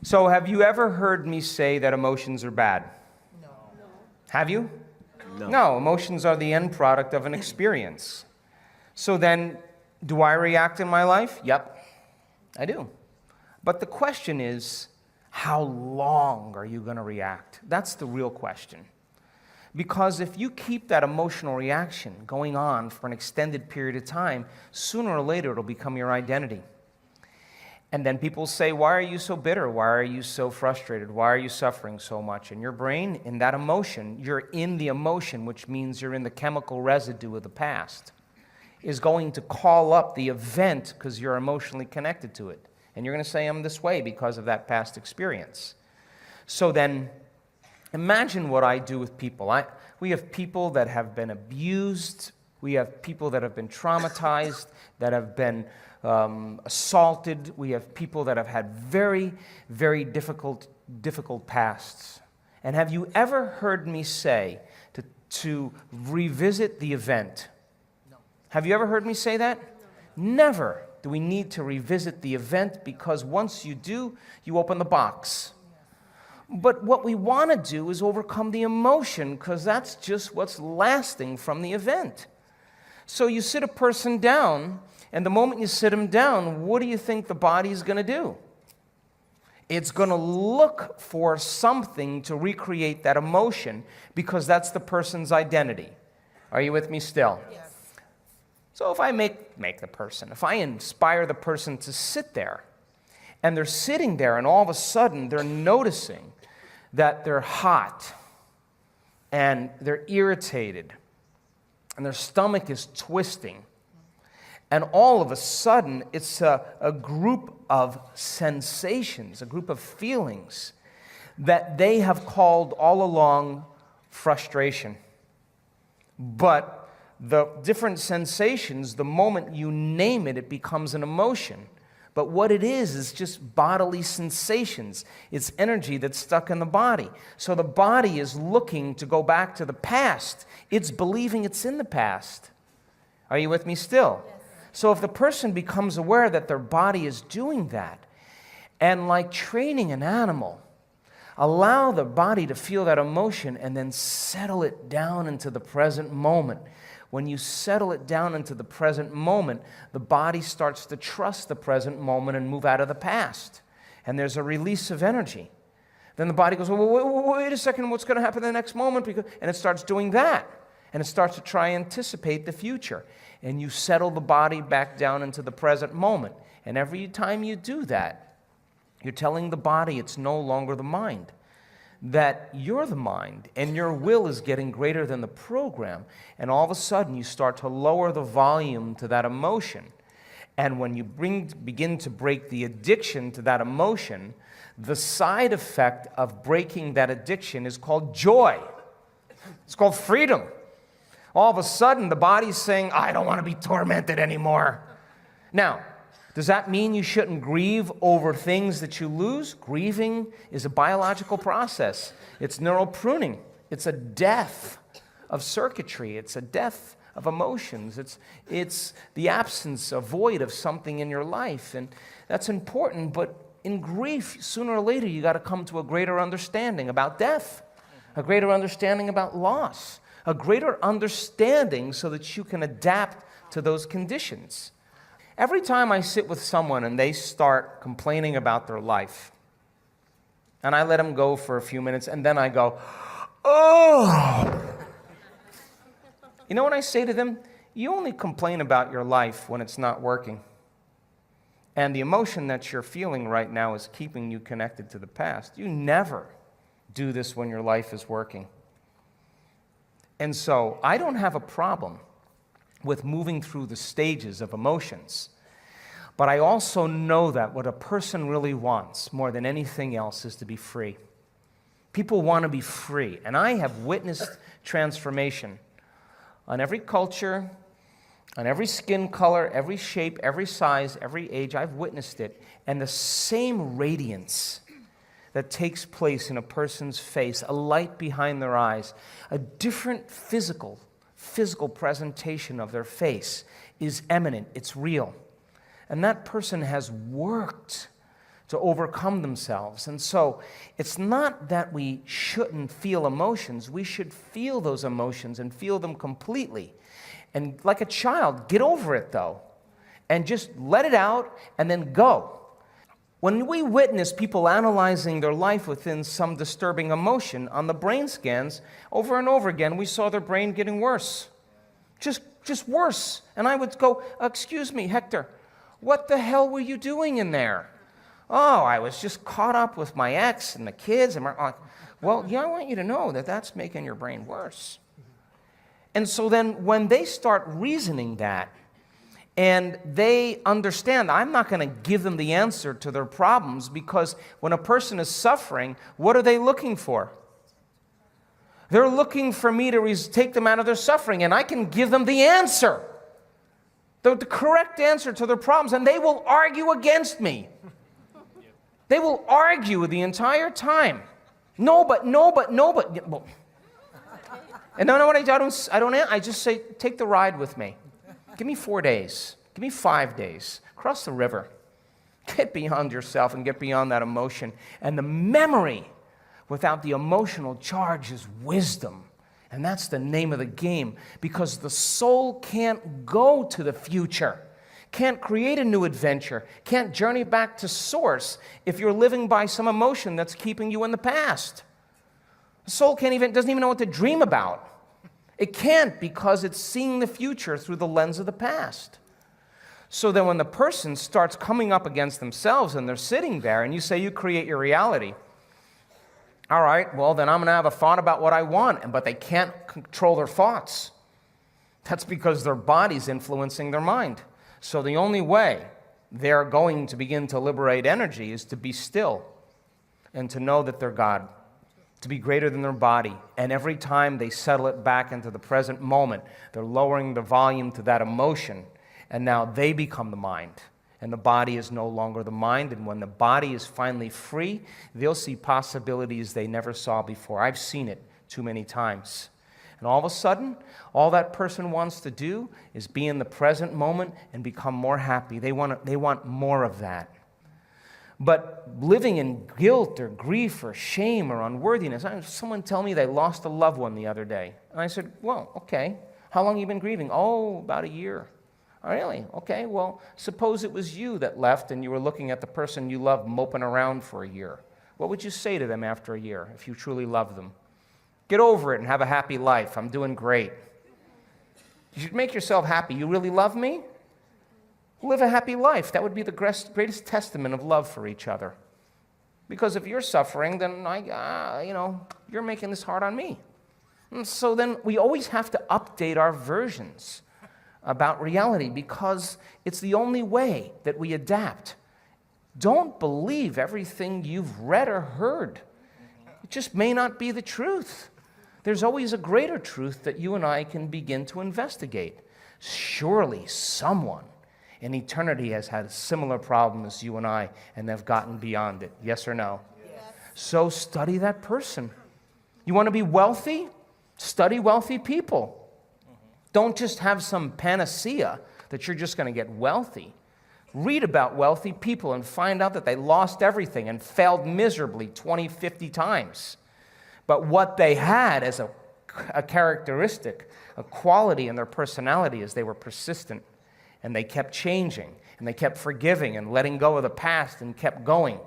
So have you ever heard me say that emotions are bad? No. Have you? No. No, emotions are the end product of an experience. So then, do I react in my life? Yep, I do. But the question is, how long are you going to react? That's the real question. Because if you keep that emotional reaction going on for an extended period of time, sooner or later it'll become your identity. And then people say, why are you so bitter? Why are you so frustrated? Why are you suffering so much? And your brain, in that emotion, you're in the emotion, which means you're in the chemical residue of the past, is going to call up the event because you're emotionally connected to it. And you're going to say, I'm this way because of that past experience. So then, imagine what I do with people. We have people that have been abused. We have people that have been traumatized, that have been assaulted. We have people that have had very, very difficult pasts. And have you ever heard me say to revisit the event? No. Have you ever heard me say that? Never do we need to revisit the event, because once you do, you open the box. But what we want to do is overcome the emotion, because that's just what's lasting from the event. So you sit a person down, and the moment you sit them down, what do you think the body is going to do? It's going to look for something to recreate that emotion, because that's the person's identity. Are you with me still? Yes. So if I if I inspire the person to sit there, and they're sitting there, and all of a sudden they're noticing that they're hot, and they're irritated, and their stomach is twisting, and all of a sudden it's a group of sensations, a group of feelings that they have called all along frustration. But the different sensations, the moment you name it, it becomes an emotion. But what it is just bodily sensations. It's energy that's stuck in the body. So the body is looking to go back to the past. It's believing it's in the past. Are you with me still? Yes. So if the person becomes aware that their body is doing that, and like training an animal, allow the body to feel that emotion and then settle it down into the present moment. When you settle it down into the present moment, the body starts to trust the present moment and move out of the past. And there's a release of energy. Then the body goes, well, wait a second, what's going to happen in the next moment? And it starts doing that. And it starts to try and anticipate the future. And you settle the body back down into the present moment. And every time you do that, you're telling the body it's no longer the mind, that you're the mind, and your will is getting greater than the program. And all of a sudden, you start to lower the volume to that emotion. And when you begin to break the addiction to that emotion, the side effect of breaking that addiction is called joy. It's called freedom. All of a sudden, the body's saying, I don't want to be tormented anymore. Now, does that mean you shouldn't grieve over things that you lose? Grieving is a biological process. It's neural pruning. It's a death of circuitry. It's a death of emotions. It's the absence, a void of something in your life. And that's important, but in grief, sooner or later, you got to come to a greater understanding about death, a greater understanding about loss, a greater understanding so that you can adapt to those conditions. Every time I sit with someone and they start complaining about their life, and I let them go for a few minutes, and then I go, oh! You know what I say to them? You only complain about your life when it's not working. And the emotion that you're feeling right now is keeping you connected to the past. You never do this when your life is working. And so I don't have a problem with moving through the stages of emotions. But I also know that what a person really wants more than anything else is to be free. People want to be free. And I have witnessed transformation on every culture, on every skin color, every shape, every size, every age. I've witnessed it. And the same radiance that takes place in a person's face, a light behind their eyes, a different physical presentation of their face is eminent, it's real. And that person has worked to to overcome themselves. And so it's not that we shouldn't feel emotions. We should feel those emotions and feel them completely. And like a child, get over it though, and just let it out and then go. When we witness people analyzing their life within some disturbing emotion on the brain scans, over and over again, we saw their brain getting worse. Just worse. And I would go, excuse me, Hector, what the hell were you doing in there? Oh, I was just caught up with my ex and the kids. And well, yeah, I want you to know that that's making your brain worse. And so then when they start reasoning that, and they understand, I'm not going to give them the answer to their problems, because when a person is suffering, what are they looking for? They're looking for me to take them out of their suffering, and I can give them the answer, the correct answer to their problems, and they will argue against me. They will argue the entire time. No, but. Well, and no, what I just say, take the ride with me. Give me 4 days. Give me 5 days. Cross the river. Get beyond yourself and get beyond that emotion. And the memory without the emotional charge is wisdom. And that's the name of the game, because the soul can't go to the future, can't create a new adventure, can't journey back to source if you're living by some emotion that's keeping you in the past. The soul doesn't even know what to dream about. It can't, because it's seeing the future through the lens of the past. So then when the person starts coming up against themselves and they're sitting there and you say you create your reality, all right, well, then I'm going to have a thought about what I want, but they can't control their thoughts. That's because their body's influencing their mind. So the only way they're going to begin to liberate energy is to be still and to know that they're God, to be greater than their body. And every time they settle it back into the present moment, they're lowering the volume to that emotion, and now they become the mind. And the body is no longer the mind. And when the body is finally free, they'll see possibilities they never saw before. I've seen it too many times. And all of a sudden, all that person wants to do is be in the present moment and become more happy. They want more of that. But living in guilt or grief or shame or unworthiness, I had someone tell me they lost a loved one the other day. And I said, well, okay. How long have you been grieving? Oh, about a year. Oh, really? Okay, well, suppose it was you that left and you were looking at the person you loved moping around for a year. What would you say to them after a year if you truly loved them? Get over it and have a happy life. I'm doing great. You should make yourself happy. You really love me? Live a happy life. That would be the greatest testament of love for each other. Because if you're suffering, then you're making this hard on me. And so then we always have to update our versions about reality, because it's the only way that we adapt. Don't believe everything you've read or heard. It just may not be the truth. There's always a greater truth that you and I can begin to investigate. Surely someone in eternity has had a similar problem as you and I, and they've gotten beyond it. Yes or no? Yes. So study that person. You want to be wealthy? Study wealthy people. Don't just have some panacea that you're just going to get wealthy. Read about wealthy people and find out that they lost everything and failed miserably 20, 50 times. But what they had as a characteristic, a quality in their personality, is they were persistent, and they kept changing, and they kept forgiving and letting go of the past and kept going.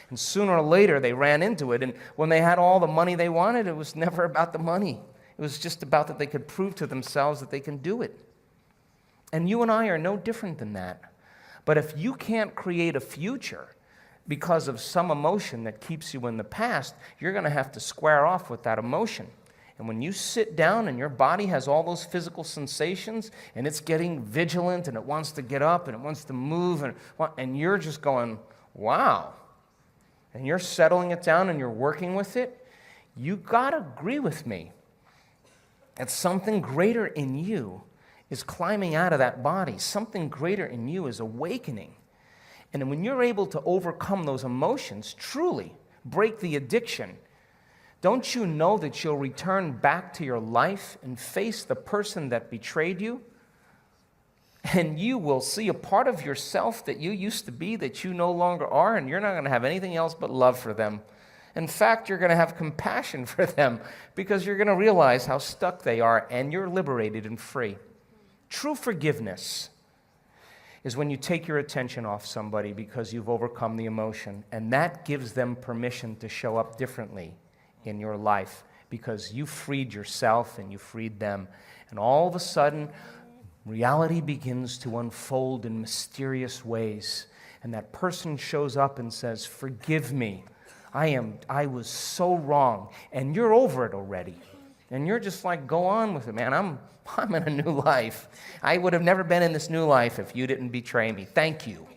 And sooner or later they ran into it, and when they had all the money they wanted, it was never about the money. It was just about that they could prove to themselves that they can do it. And you and I are no different than that. But if you can't create a future because of some emotion that keeps you in the past, you're going to have to square off with that emotion. And when you sit down and your body has all those physical sensations and it's getting vigilant and it wants to get up and it wants to move and you're just going, wow, and you're settling it down and you're working with it, you got to agree with me that something greater in you is climbing out of that body. Something greater in you is awakening. And when you're able to overcome those emotions, truly break the addiction, don't you know that you'll return back to your life and face the person that betrayed you? And you will see a part of yourself that you used to be that you no longer are, and you're not going to have anything else but love for them. In fact, you're going to have compassion for them because you're going to realize how stuck they are, and you're liberated and free. True forgiveness is when you take your attention off somebody because you've overcome the emotion, and that gives them permission to show up differently in your life because you freed yourself and you freed them. And all of a sudden, reality begins to unfold in mysterious ways, and that person shows up and says, "Forgive me. I was so wrong," and you're over it already. And you're just like, "Go on with it, man. I'm in a new life. I would have never been in this new life if you didn't betray me. Thank you."